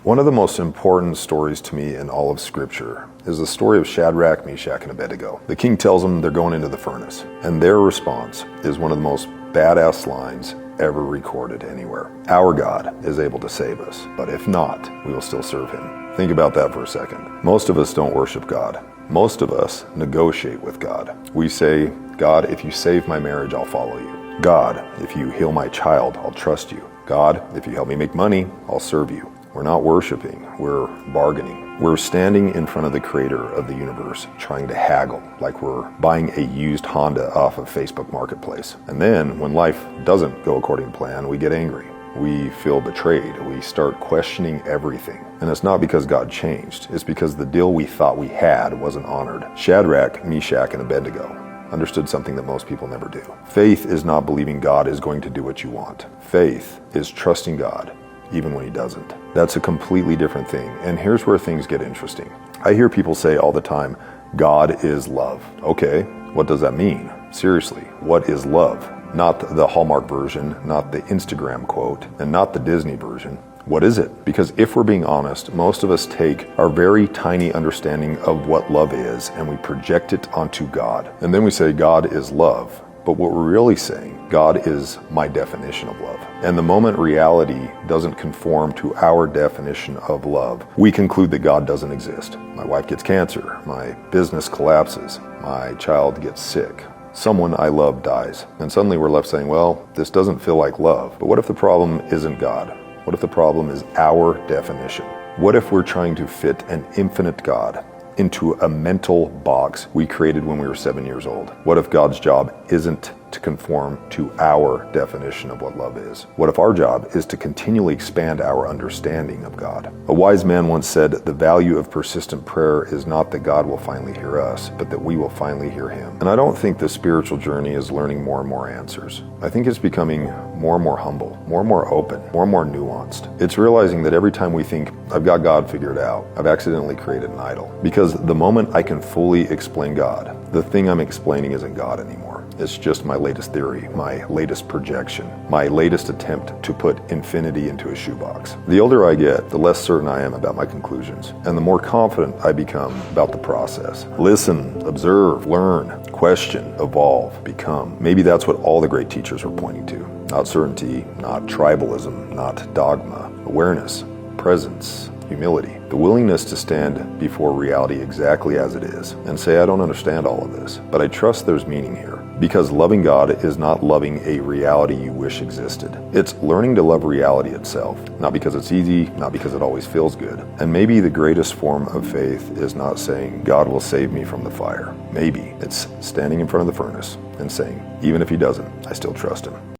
One of the most important stories to me in all of Scripture is the story of Shadrach, Meshach, and Abednego. The king tells them they're going into the furnace, and their response is one of the most badass lines ever recorded anywhere. Our God is able to save us, but if not, we will still serve him. Think about that for a second. Most of us don't worship God. Most of us negotiate with God. We say, God, if you save my marriage, I'll follow you. God, if you heal my child, I'll trust you. God, if you help me make money, I'll serve you. We're not worshiping, we're bargaining. We're standing in front of the creator of the universe, trying to haggle like we're buying a used Honda off of Facebook Marketplace. And then when life doesn't go according to plan, we get angry. We feel betrayed. We start questioning everything. And it's not because God changed. It's because the deal we thought we had wasn't honored. Shadrach, Meshach, and Abednego understood something that most people never do. Faith is not believing God is going to do what you want. Faith is trusting God even when he doesn't. That's a completely different thing. And here's where things get interesting. I hear people say all the time, God is love. Okay, what does that mean? Seriously, what is love? Not the Hallmark version, not the Instagram quote, and not the Disney version. What is it? Because if we're being honest, most of us take our very tiny understanding of what love is and we project it onto God. And then we say God is love. But what we're really saying, God is my definition of love. And the moment reality doesn't conform to our definition of love, we conclude that God doesn't exist. My wife gets cancer, my business collapses, my child gets sick, someone I love dies. And suddenly we're left saying, well, this doesn't feel like love. But what if the problem isn't God? What if the problem is our definition? What if we're trying to fit an infinite God into a mental box we created when we were 7 years old? What if God's job isn't to conform to our definition of what love is? What if our job is to continually expand our understanding of God? A wise man once said, the value of persistent prayer is not that God will finally hear us, but that we will finally hear him. And I don't think the spiritual journey is learning more and more answers. I think it's becoming more and more humble, more and more open, more and more nuanced. It's realizing that every time we think, I've got God figured out, I've accidentally created an idol. Because the moment I can fully explain God, the thing I'm explaining isn't God anymore. It's just my latest theory, my latest projection, my latest attempt to put infinity into a shoebox. The older I get, the less certain I am about my conclusions, and the more confident I become about the process. Listen, observe, learn, question, evolve, become. Maybe that's what all the great teachers were pointing to. Not certainty, not tribalism, not dogma. Awareness, presence, humility. The willingness to stand before reality exactly as it is and say, I don't understand all of this, but I trust there's meaning here. Because loving God is not loving a reality you wish existed. It's learning to love reality itself, not because it's easy, not because it always feels good. And maybe the greatest form of faith is not saying, God will save me from the fire. Maybe it's standing in front of the furnace and saying, even if he doesn't, I still trust him.